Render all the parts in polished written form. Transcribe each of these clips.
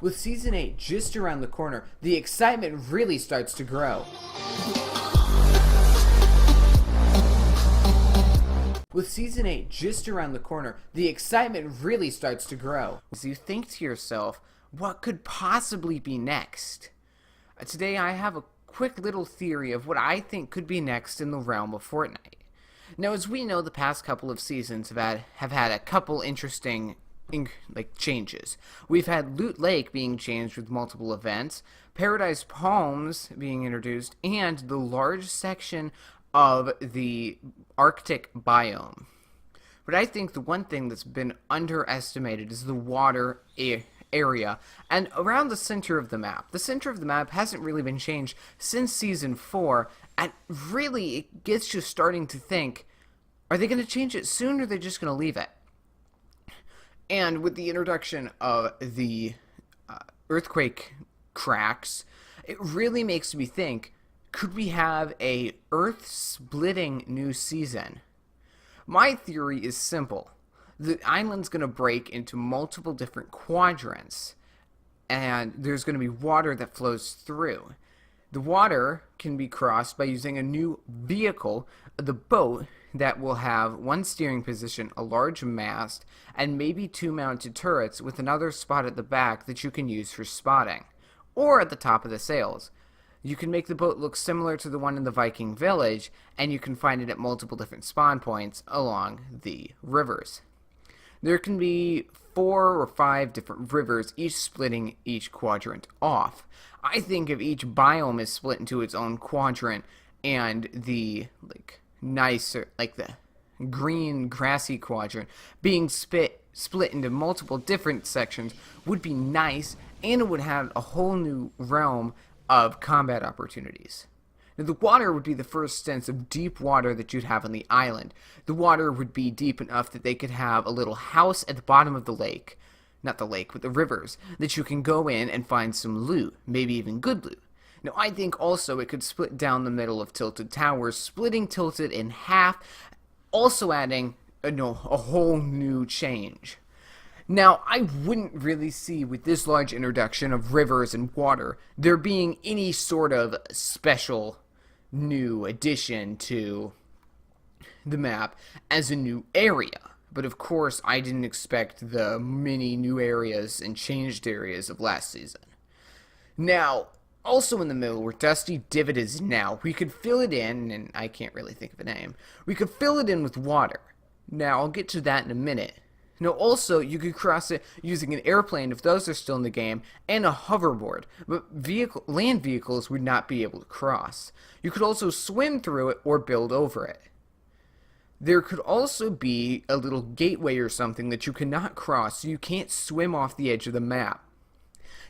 With Season 8 just around the corner, the excitement really starts to grow. With Season 8 just around the corner, the excitement really starts to grow. As you think to yourself, what could possibly be next? Today I have a quick little theory of what I think could be next in the realm of Fortnite. Now, as we know, the past couple of seasons have had a couple interesting changes. We've had Loot Lake being changed with multiple events, Paradise Palms being introduced, and the large section of the Arctic biome. But I think the one thing that's been underestimated is the water area and around the center of the map. The center of the map hasn't really been changed since Season 4, and really it gets you starting to think, are they going to change it soon or are they just going to leave it? And with the introduction of the earthquake cracks, it really makes me think, could we have a earth-splitting new season? My theory is simple. The island's going to break into multiple different quadrants, and there's going to be water that flows through. The water can be crossed by using a new vehicle, the boat, that will have one steering position, a large mast, and maybe two mounted turrets with another spot at the back that you can use for spotting, or at the top of the sails. You can make the boat look similar to the one in the Viking village, and you can find it at multiple different spawn points along the rivers. There can be 4 or 5 different rivers, each splitting each quadrant off. I think if each biome is split into its own quadrant, and the nicer, the green grassy quadrant being split into multiple different sections would be nice, and it would have a whole new realm of combat opportunities. Now, the water would be the first sense of deep water that you'd have on the island. The water would be deep enough that they could have a little house at the bottom of the lake, not the lake, but the rivers, that you can go in and find some loot, maybe even good loot. Now, I think also it could split down the middle of Tilted Towers, splitting Tilted in half, also adding a whole new change. Now, I wouldn't really see with this large introduction of rivers and water there being any sort of special new addition to the map as a new area. But of course, I didn't expect the many new areas and changed areas of last season. Now, also in the middle, where Dusty Divot is now, we could fill it in, and I can't really think of a name, we could fill it in with water. Now, I'll get to that in a minute. Now, also, you could cross it using an airplane if those are still in the game, and a hoverboard, but land vehicles would not be able to cross. You could also swim through it or build over it. There could also be a little gateway or something that you cannot cross, so you can't swim off the edge of the map.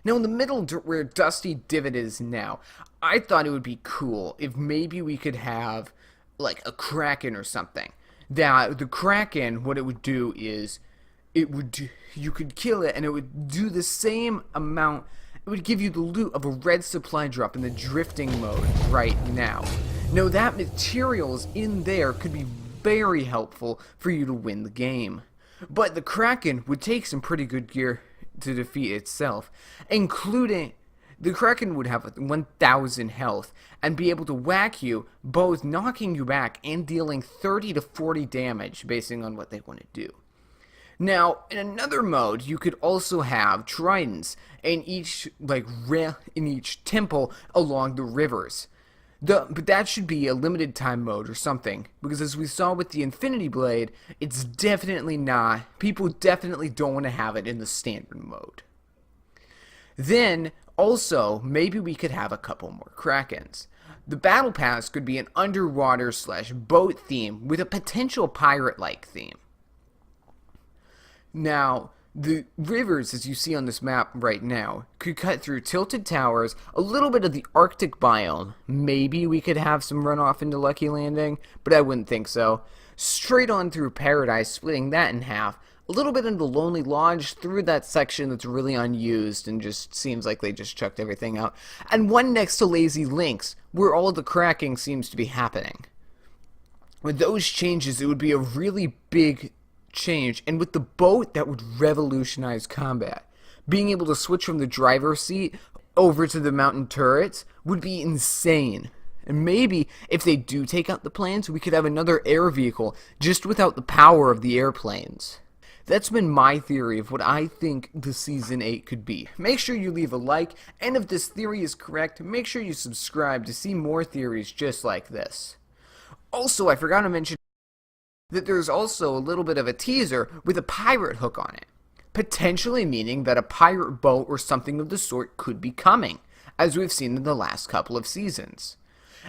Now, in the middle where Dusty Divot is now, I thought it would be cool if maybe we could have, a Kraken or something. That the Kraken, what it would do is, you could kill it and it would do the same amount, it would give you the loot of a red supply drop in the drifting mode right now. Now, that materials in there could be very helpful for you to win the game. But the Kraken would take some pretty good gear to defeat itself, including the Kraken would have 1,000 health and be able to whack you, both knocking you back and dealing 30 to 40 damage based on what they want to do. Now, in another mode, you could also have tridents in each temple along the rivers. But that should be a limited time mode or something, because as we saw with the Infinity Blade, it's definitely not. People definitely don't want to have it in the standard mode. Then, also, maybe we could have a couple more Krakens. The Battle Pass could be an underwater/boat theme with a potential pirate-like theme. Now, the rivers, as you see on this map right now, could cut through Tilted Towers, a little bit of the Arctic biome. Maybe we could have some runoff into Lucky Landing, but I wouldn't think so. Straight on through Paradise, splitting that in half. A little bit into Lonely Lodge, through that section that's really unused and just seems like they just chucked everything out. And one next to Lazy Links, where all the cracking seems to be happening. With those changes, it would be a really big change, and with the boat, that would revolutionize combat. Being able to switch from the driver's seat over to the mountain turrets would be insane. And maybe if they do take out the planes, we could have another air vehicle just without the power of the airplanes. That's been my theory of what I think the Season 8 could be. Make sure you leave a like, and if this theory is correct, make sure you subscribe to see more theories just like this. Also, I forgot to mention that there's also a little bit of a teaser with a pirate hook on it, potentially meaning that a pirate boat or something of the sort could be coming, as we've seen in the last couple of seasons.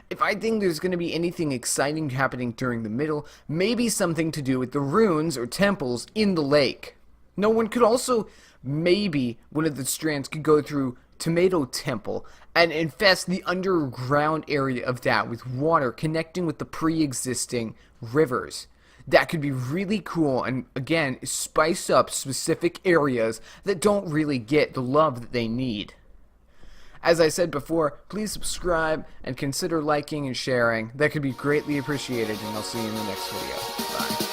If I think there's going to be anything exciting happening during the middle, maybe something to do with the ruins or temples in the lake. No one could also, maybe one of the strands could go through Tomato Temple and infest the underground area of that with water connecting with the pre-existing rivers. That could be really cool and, again, spice up specific areas that don't really get the love that they need. As I said before, please subscribe and consider liking and sharing. That could be greatly appreciated, and I'll see you in the next video. Bye.